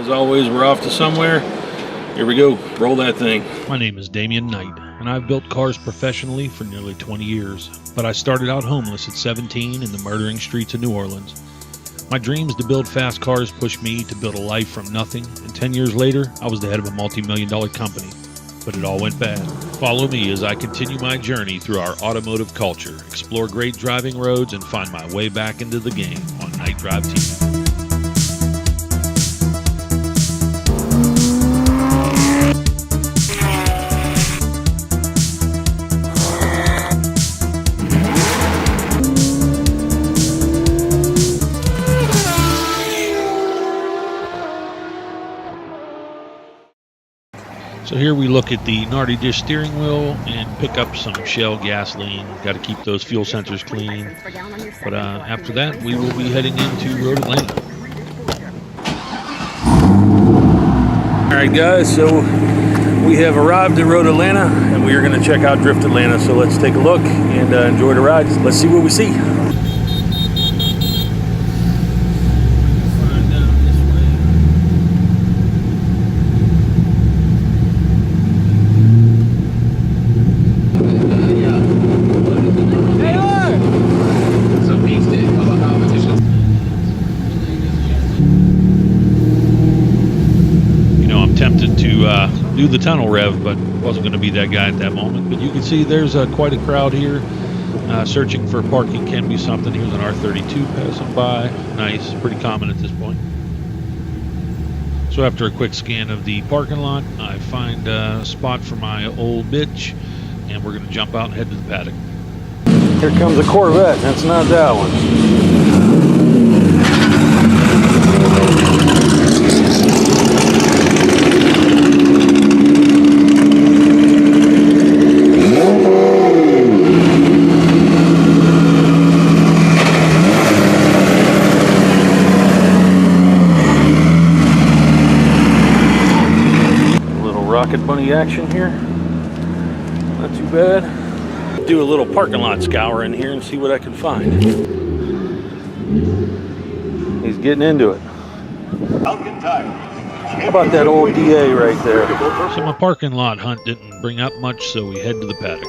As always, we're off to somewhere. Here we go. Roll that thing. My name is Damian Knight, and I've built cars professionally for nearly 20 years. But I started out homeless at 17 in the murdering streets of New Orleans. My dreams to build fast cars pushed me to build a life from nothing, and 10 years later, I was the head of a multi-million-dollar company. But it all went bad. Follow me as I continue my journey through our automotive culture, explore great driving roads, and find my way back into the game on Night Drive TV. So here we look at the Nardy Dish steering wheel and pick up some Shell gasoline. Got to keep those fuel sensors clean. But after that, we will be heading into Road Atlanta. All right, guys, so we have arrived at Road Atlanta, and we are going to check out Drift Atlanta. So let's take a look and enjoy the ride. Let's see what we see. Tempted to do the tunnel rev, but wasn't going to be that guy at that moment. But you can see there's quite a crowd here. Searching for parking can be something. Here's an R32 passing by. Nice, pretty common at this point. So after a quick scan of the parking lot, I find a spot for my old bitch, and we're going to jump out and head to the paddock. Here comes a Corvette. That's not that one. Rocket bunny action here. Not too bad. Do a little parking lot scour in here and see what I can find. He's getting into it. How about that old DA right there? So my parking lot hunt didn't bring up much, so we head to the paddock.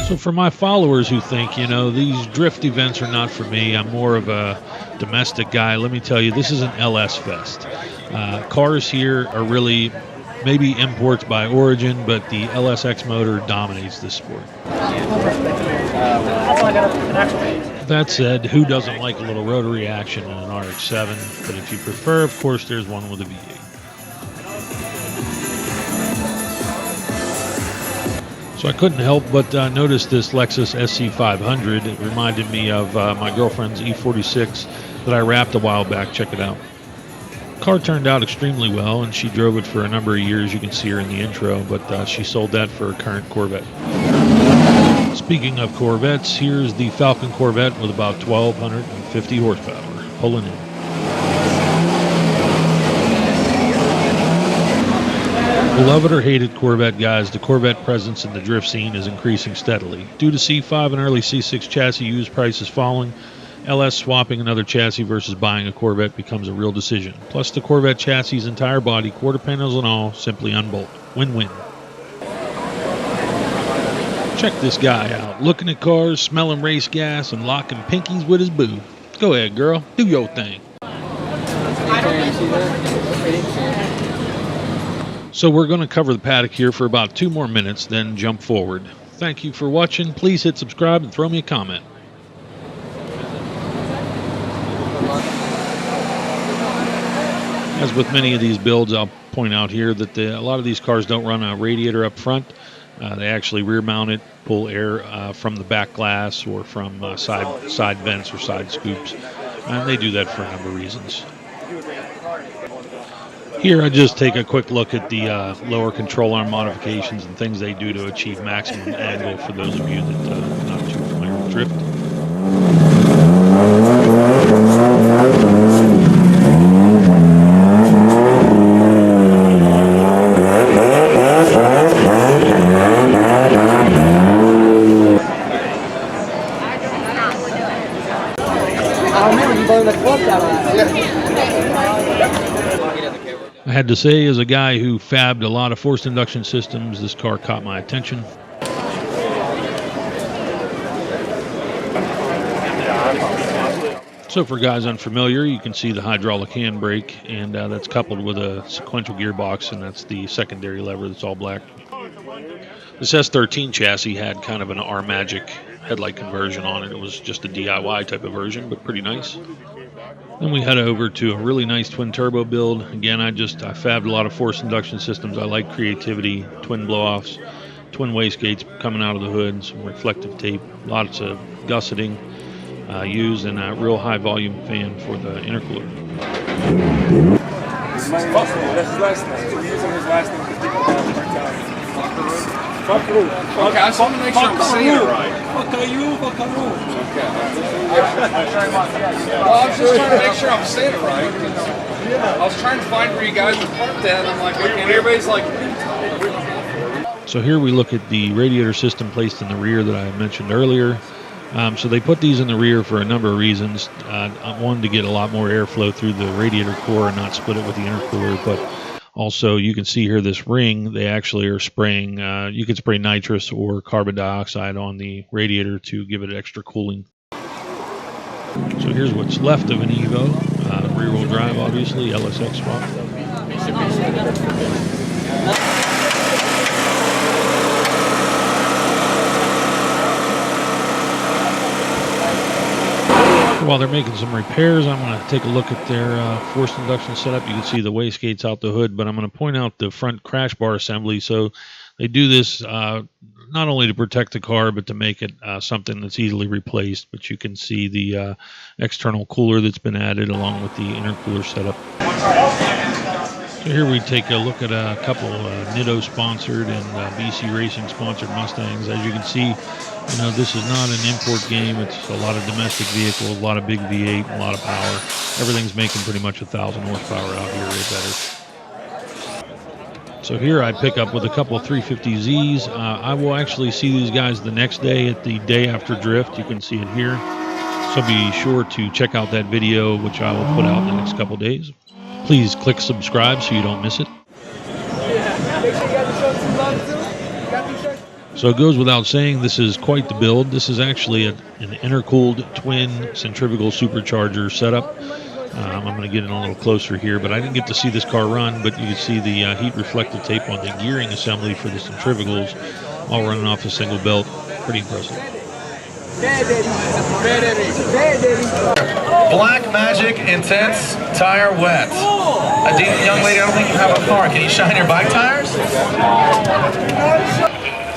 So for my followers who think, you know, these drift events are not for me, I'm more of a domestic guy, let me tell you, this is an LS fest. Cars here are really maybe imports by origin, but the LSX motor dominates this sport. That said, who doesn't like a little rotary action in an RX-7? But if you prefer, of course, there's one with a V8. So I couldn't help but notice this Lexus SC500. It reminded me of my girlfriend's E46 that I wrapped a while back. Check it out. The car turned out extremely well, and she drove it for a number of years. You can see her in the intro, but she sold that for her current Corvette. Speaking of Corvettes, here's the Falcon Corvette with about 1,250 horsepower. Pulling in. Beloved or hated Corvette guys, the Corvette presence in the drift scene is increasing steadily. Due to C5 and early C6 chassis used prices falling, LS swapping another chassis versus buying a Corvette becomes a real decision. Plus the Corvette chassis' entire body, quarter panels and all, simply unbolt. Win-win. Check this guy out. Looking at cars, smelling race gas, and locking pinkies with his boo. Go ahead, girl. Do your thing. So we're going to cover the paddock here for about 2 more minutes, then jump forward. Thank you for watching. Please hit subscribe and throw me a comment. As with many of these builds, I'll point out here that a lot of these cars don't run a radiator up front. They actually rear mount it, pull air from the back glass or from side vents or side scoops. And they do that for a number of reasons. Here I just take a quick look at the lower control arm modifications and things they do to achieve maximum angle for those of you that are not too familiar with drift. I had to say, as a guy who fabbed a lot of forced induction systems, this car caught my attention. So for guys unfamiliar, you can see the hydraulic handbrake, and that's coupled with a sequential gearbox, and that's the secondary lever that's all black. This S13 chassis had kind of an R-Magic headlight conversion on it. It was just a DIY type of version, but pretty nice. Then we head over to a really nice twin turbo build. Again, I fabbed a lot of forced induction systems. I like creativity, twin blow-offs, twin wastegates coming out of the hood, some reflective tape, lots of gusseting used, and a real high volume fan for the intercooler. That's his last name. He's using his last name because people call him Fuckaroo. Okay, I just want to make sure I'm saying it right. Fuckaroo. Okay. Well, I'm just trying to make sure I'm saying it right. I was trying to find where you guys were parked at, and I'm like, and everybody's like. So here we look at the radiator system placed in the rear that I mentioned earlier. So they put these in the rear for a number of reasons. One, to get a lot more airflow through the radiator core and not split it with the intercooler, but also you can see here this ring, they actually are spraying, you can spray nitrous or carbon dioxide on the radiator to give it extra cooling. So here's what's left of an Evo, rear wheel drive obviously, LSX swap. While they're making some repairs, I'm going to take a look at their forced induction setup. You can see the wastegates out the hood, but I'm going to point out the front crash bar assembly. So they do this not only to protect the car, but to make it something that's easily replaced. But you can see the external cooler that's been added along with the intercooler setup. So here we take a look at a couple Nitto sponsored and BC Racing sponsored Mustangs. As you can see, this is not an import game. It's a lot of domestic vehicles, a lot of big V8, a lot of power. Everything's making pretty much 1,000 horsepower out here or better. So here I pick up with a couple of 350Zs. I will actually see these guys the next day at the day after drift. You can see it here. So be sure to check out that video, which I will put out in the next couple days. Please click subscribe so you don't miss it. So it goes without saying, this is quite the build. This is actually an intercooled twin centrifugal supercharger setup. I'm going to get in a little closer here, but I didn't get to see this car run, but you can see the heat reflective tape on the gearing assembly for the centrifugals, all running off a single belt. Pretty impressive. Black Magic Intense Tire Wet. Young lady, I don't think you have a car. Can you shine your bike tires?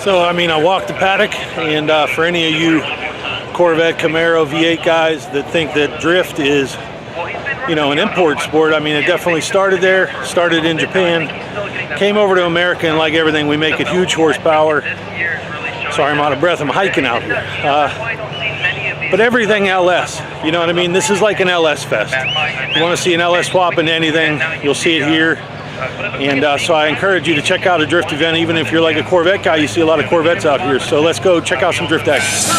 So, I walked the paddock, and for any of you Corvette, Camaro, V8 guys that think that drift is, an import sport, it definitely started there, started in Japan, came over to America, and like everything, we make it huge horsepower. Sorry, I'm out of breath, I'm hiking out here. But everything LS, you know what I mean? This is like an LS fest. You want to see an LS swap into anything, you'll see it here. And so I encourage you to check out a drift event, even if you're like a Corvette guy, you see a lot of Corvettes out here. So let's go check out some drift action.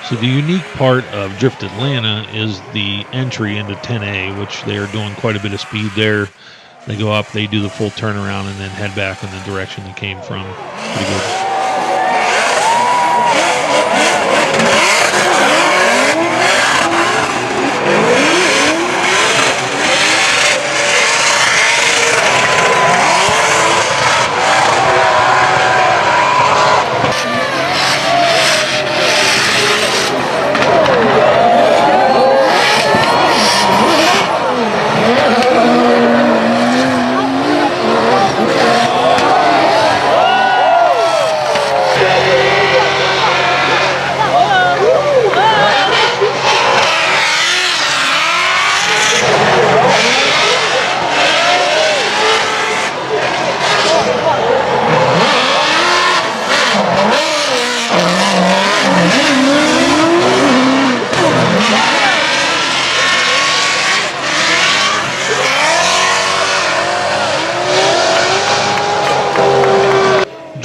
So the unique part of Drift Atlanta is the entry into 10A, which they are doing quite a bit of speed there. They go up, they do the full turnaround, and then head back in the direction they came from. Pretty good.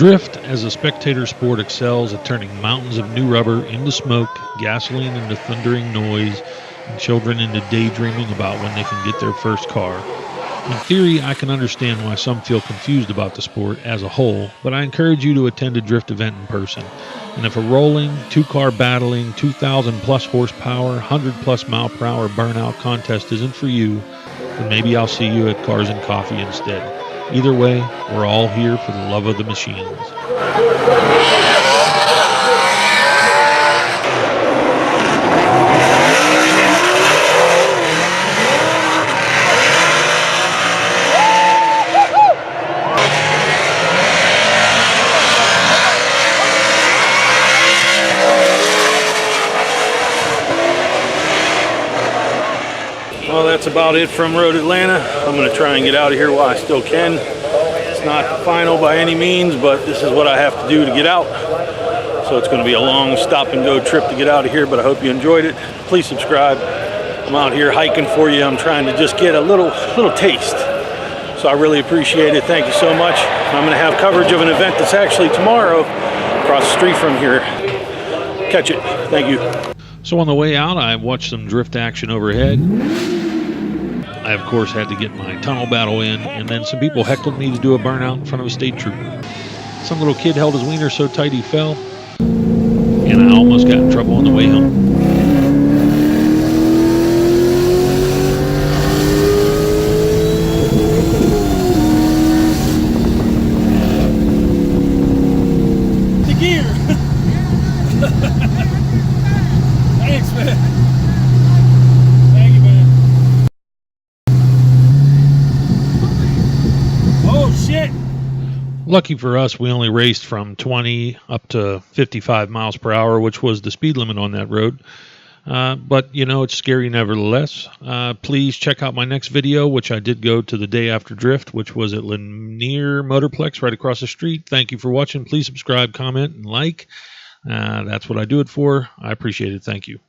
Drift, as a spectator sport, excels at turning mountains of new rubber into smoke, gasoline into thundering noise, and children into daydreaming about when they can get their first car. In theory, I can understand why some feel confused about the sport as a whole, but I encourage you to attend a drift event in person. And if a rolling, two-car battling, 2,000 plus horsepower, 100 plus mile per hour burnout contest isn't for you, then maybe I'll see you at Cars and Coffee instead. Either way, we're all here for the love of the machines. Well, that's about it from Road Atlanta. I'm going to try and get out of here while I still can. It's not the final by any means, but this is what I have to do to get out. So it's going to be a long stop and go trip to get out of here, but I hope you enjoyed it. Please subscribe. I'm out here hiking for you. I'm trying to just get a little taste. So I really appreciate it. Thank you so much. I'm going to have coverage of an event that's actually tomorrow across the street from here. Catch it. Thank you. So on the way out, I watched some drift action overhead. I, of course, had to get my tunnel battle in, and then some people heckled me to do a burnout in front of a state trooper. Some little kid held his wiener so tight he fell, and I almost got in trouble on the way home. The gear! Thanks, man. Thank you, man. Oh, shit! Lucky for us, we only raced from 20 up to 55 miles per hour, which was the speed limit on that road. But, you know, it's scary nevertheless. Please check out my next video, which I did go to the day after Drift, which was at Lanier Motorplex right across the street. Thank you for watching. Please subscribe, comment, and like. That's what I do it for. I appreciate it. Thank you.